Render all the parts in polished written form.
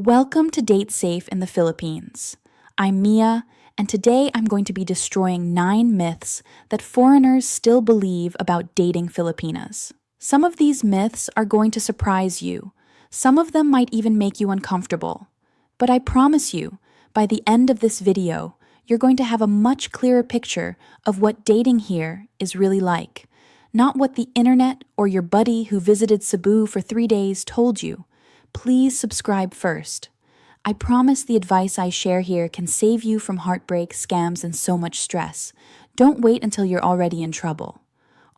Welcome to Date Safe in the Philippines. I'm Mia, and today I'm going to be destroying 9 myths that foreigners still believe about dating Filipinas. Some of these myths are going to surprise you. Some of them might even make you uncomfortable. But I promise you, by the end of this video, you're going to have a much clearer picture of what dating here is really like. Not what the internet or your buddy who visited Cebu for 3 days told you. Please subscribe first. I promise the advice I share here can save you from heartbreak, scams, and so much stress. Don't wait until you're already in trouble.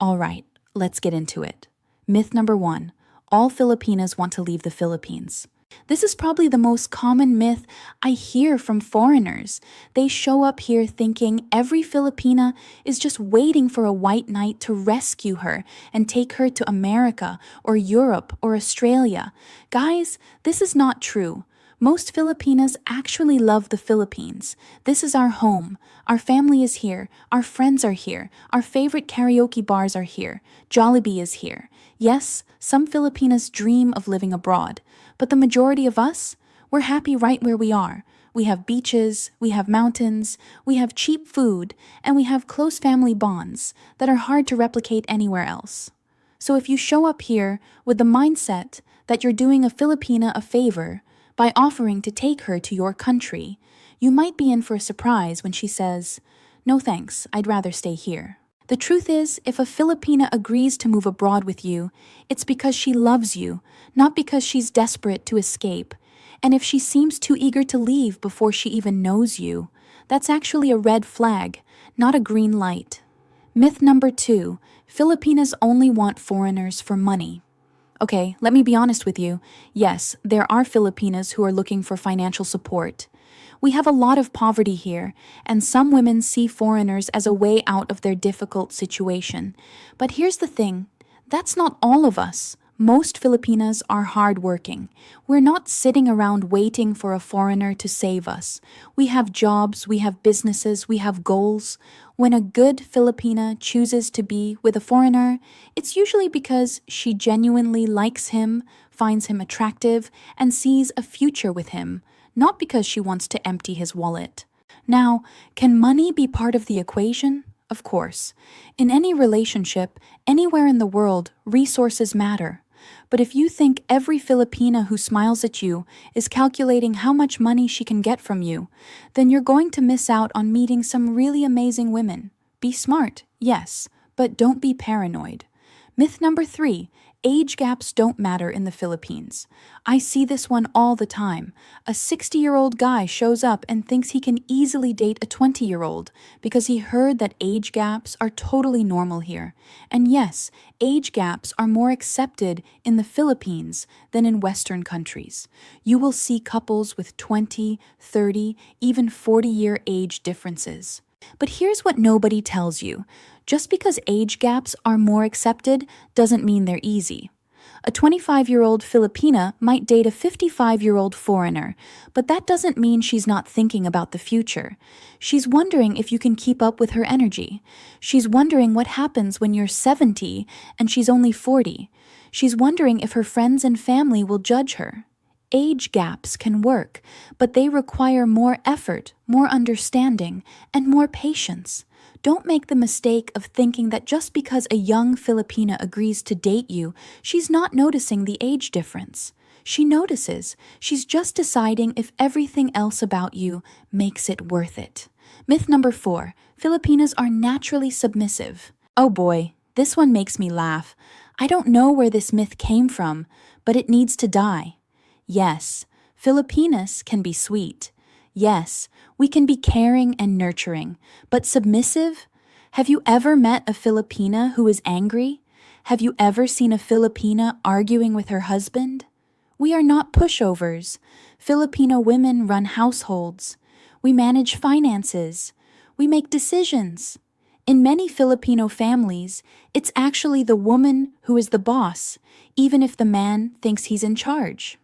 All right, let's get into it. Myth number 1. All Filipinas want to leave the Philippines. This is probably the most common myth I hear from foreigners. They show up here thinking every Filipina is just waiting for a white knight to rescue her and take her to America or Europe or Australia. Guys, this is not true. Most Filipinas actually love the Philippines. This is our home. Our family is here. Our friends are here. Our favorite karaoke bars are here. Jollibee is here. Yes, some Filipinas dream of living abroad, but the majority of us, we're happy right where we are. We have beaches, we have mountains, we have cheap food, and we have close family bonds that are hard to replicate anywhere else. So if you show up here with the mindset that you're doing a Filipina a favor by offering to take her to your country, you might be in for a surprise when she says, "No thanks, I'd rather stay here." The truth is, if a Filipina agrees to move abroad with you, it's because she loves you, not because she's desperate to escape. And if she seems too eager to leave before she even knows you, that's actually a red flag, not a green light. Myth number 2, Filipinas only want foreigners for money. Okay, let me be honest with you. Yes, there are Filipinas who are looking for financial support. We have a lot of poverty here, and some women see foreigners as a way out of their difficult situation. But here's the thing, that's not all of us. Most Filipinas are hardworking. We're not sitting around waiting for a foreigner to save us. We have jobs, we have businesses, we have goals. When a good Filipina chooses to be with a foreigner, it's usually because she genuinely likes him, finds him attractive, and sees a future with him, not because she wants to empty his wallet. Now, can money be part of the equation? Of course. In any relationship, anywhere in the world, resources matter. But if you think every Filipina who smiles at you is calculating how much money she can get from you, then you're going to miss out on meeting some really amazing women. Be smart, yes, but don't be paranoid. Myth number 3, age gaps don't matter in the Philippines. I see this one all the time. A 60-year-old guy shows up and thinks he can easily date a 20-year-old because he heard that age gaps are totally normal here. And yes, age gaps are more accepted in the Philippines than in Western countries. You will see couples with 20, 30, even 40-year age differences. But here's what nobody tells you. Just because age gaps are more accepted doesn't mean they're easy. A 25-year-old Filipina might date a 55-year-old foreigner, but that doesn't mean she's not thinking about the future. She's wondering if you can keep up with her energy. She's wondering what happens when you're 70 and she's only 40. She's wondering if her friends and family will judge her. Age gaps can work, but they require more effort, more understanding, and more patience. Don't make the mistake of thinking that just because a young Filipina agrees to date you, she's not noticing the age difference. She notices. She's just deciding if everything else about you makes it worth it. Myth number 4, Filipinas are naturally submissive. Oh boy, this one makes me laugh. I don't know where this myth came from, but it needs to die. Yes, Filipinas can be sweet. Yes, we can be caring and nurturing, but submissive? Have you ever met a Filipina who is angry? Have you ever seen a Filipina arguing with her husband? We are not pushovers. Filipino women run households. We manage finances. We make decisions. In many Filipino families, it's actually the woman who is the boss, even if the man thinks he's in charge.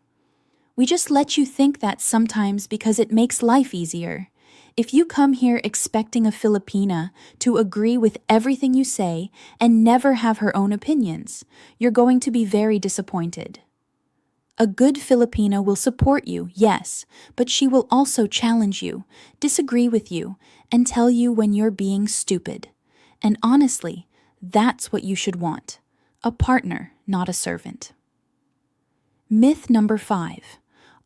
We just let you think that sometimes because it makes life easier. If you come here expecting a Filipina to agree with everything you say and never have her own opinions, you're going to be very disappointed. A good Filipina will support you, yes, but she will also challenge you, disagree with you, and tell you when you're being stupid. And honestly, that's what you should want. A partner, not a servant. Myth number 5.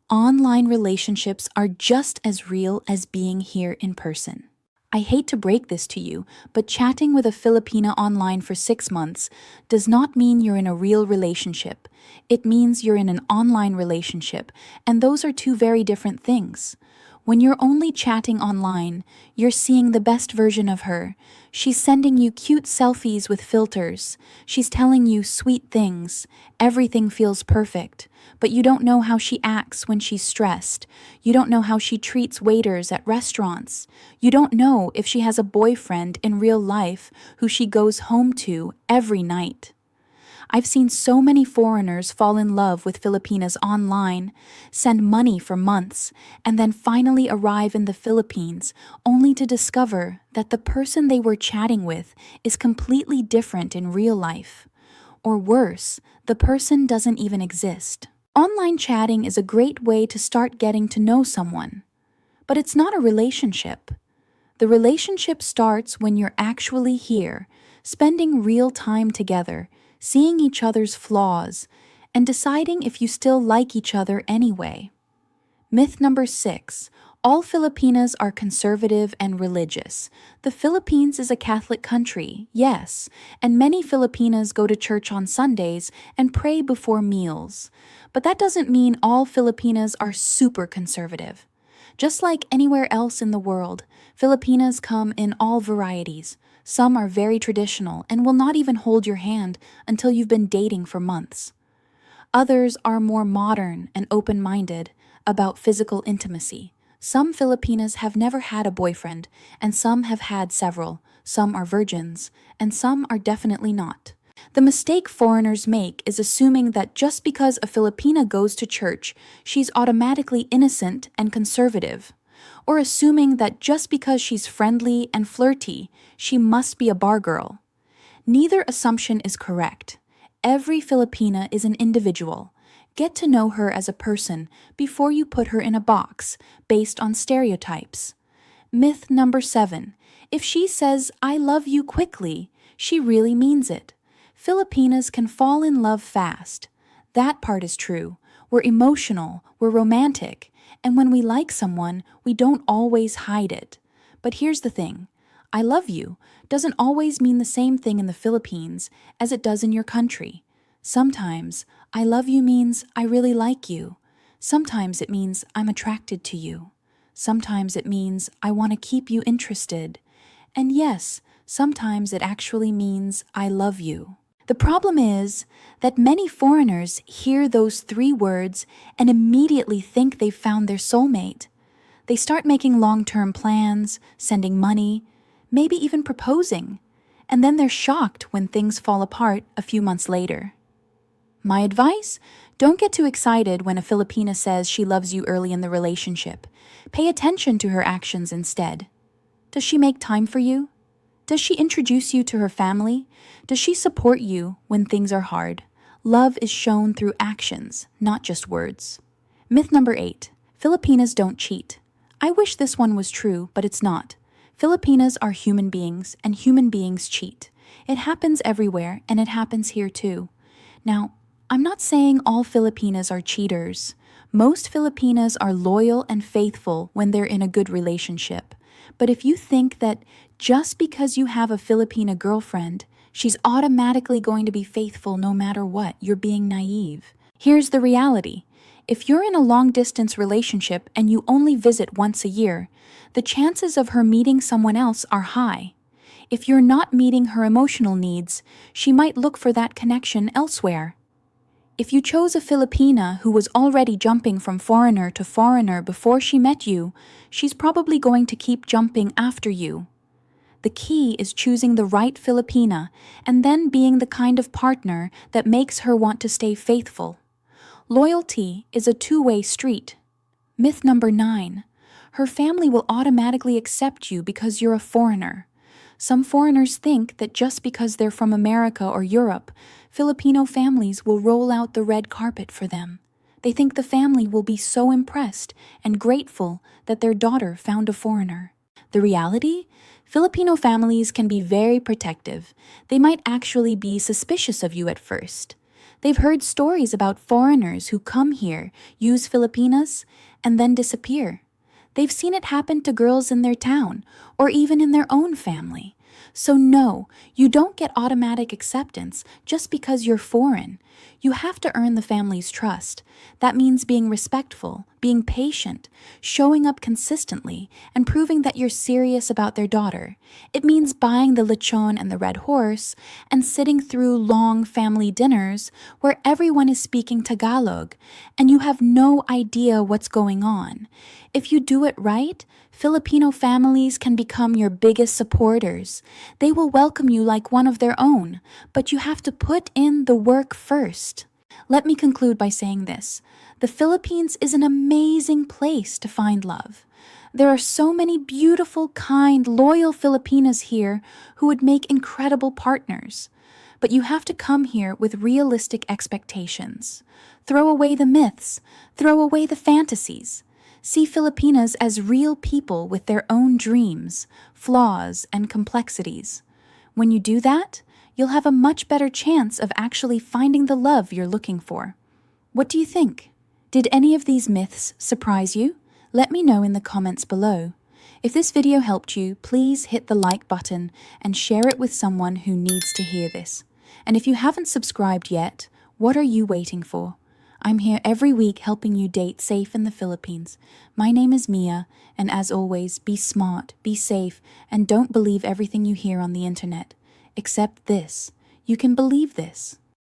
Online relationships are just as real as being here in person. I hate to break this to you, but chatting with a Filipina online for 6 months does not mean you're in a real relationship. It means you're in an online relationship, and those are two very different things. When you're only chatting online, you're seeing the best version of her. She's sending you cute selfies with filters. She's telling you sweet things. Everything feels perfect. But you don't know how she acts when she's stressed. You don't know how she treats waiters at restaurants. You don't know if she has a boyfriend in real life who she goes home to every night. I've seen so many foreigners fall in love with Filipinas online, send money for months, and then finally arrive in the Philippines only to discover that the person they were chatting with is completely different in real life. Or worse, the person doesn't even exist. Online chatting is a great way to start getting to know someone. But it's not a relationship. The relationship starts when you're actually here, spending real time together, seeing each other's flaws, and deciding if you still like each other anyway. Myth number 6. All Filipinas are conservative and religious. The Philippines is a Catholic country, yes, and many Filipinas go to church on Sundays and pray before meals. But that doesn't mean all Filipinas are super conservative. Just like anywhere else in the world, Filipinas come in all varieties. Some are very traditional and will not even hold your hand until you've been dating for months. Others are more modern and open-minded about physical intimacy. Some Filipinas have never had a boyfriend, and some have had several. Some are virgins, and some are definitely not. The mistake foreigners make is assuming that just because a Filipina goes to church, she's automatically innocent and conservative. Or assuming that just because she's friendly and flirty, she must be a bar girl. Neither assumption is correct. Every Filipina is an individual. Get to know her as a person before you put her in a box based on stereotypes. Myth number 7. If she says, "I love you" quickly, she really means it. Filipinas can fall in love fast. That part is true. We're emotional, we're romantic, and when we like someone, we don't always hide it. But here's the thing. "I love you" doesn't always mean the same thing in the Philippines as it does in your country. Sometimes, "I love you" means "I really like you." Sometimes it means "I'm attracted to you." Sometimes it means "I want to keep you interested." And yes, sometimes it actually means "I love you." The problem is that many foreigners hear those 3 words and immediately think they've found their soulmate. They start making long-term plans, sending money, maybe even proposing, and then they're shocked when things fall apart a few months later. My advice? Don't get too excited when a Filipina says she loves you early in the relationship. Pay attention to her actions instead. Does she make time for you? Does she introduce you to her family? Does she support you when things are hard? Love is shown through actions, not just words. Myth number 8. Filipinas don't cheat. I wish this one was true, but it's not. Filipinas are human beings, and human beings cheat. It happens everywhere, and it happens here too. Now, I'm not saying all Filipinas are cheaters. Most Filipinas are loyal and faithful when they're in a good relationship. But if you think that just because you have a Filipina girlfriend, she's automatically going to be faithful no matter what, you're being naive. Here's the reality. If you're in a long-distance relationship and you only visit once a year, the chances of her meeting someone else are high. If you're not meeting her emotional needs, she might look for that connection elsewhere. If you chose a Filipina who was already jumping from foreigner to foreigner before she met you, she's probably going to keep jumping after you. The key is choosing the right Filipina and then being the kind of partner that makes her want to stay faithful. Loyalty is a two-way street. Myth number 9. Her family will automatically accept you because you're a foreigner. Some foreigners think that just because they're from America or Europe, Filipino families will roll out the red carpet for them. They think the family will be so impressed and grateful that their daughter found a foreigner. The reality? Filipino families can be very protective. They might actually be suspicious of you at first. They've heard stories about foreigners who come here, use Filipinas, and then disappear. They've seen it happen to girls in their town, or even in their own family. So no, you don't get automatic acceptance just because you're foreign. You have to earn the family's trust. That means being respectful, being patient, showing up consistently, and proving that you're serious about their daughter. It means buying the lechon and the red horse, and sitting through long family dinners where everyone is speaking Tagalog, and you have no idea what's going on. If you do it right, Filipino families can become your biggest supporters. They will welcome you like one of their own, but you have to put in the work first. Let me conclude by saying this. The Philippines is an amazing place to find love. There are so many beautiful, kind, loyal Filipinas here who would make incredible partners. But you have to come here with realistic expectations. Throw away the myths. Throw away the fantasies. See Filipinas as real people with their own dreams, flaws, and complexities. When you do that, you'll have a much better chance of actually finding the love you're looking for. What do you think? Did any of these myths surprise you? Let me know in the comments below. If this video helped you, please hit the like button and share it with someone who needs to hear this. And if you haven't subscribed yet, what are you waiting for? I'm here every week helping you date safe in the Philippines. My name is Mia, and as always, be smart, be safe, and don't believe everything you hear on the internet. Except this. You can believe this.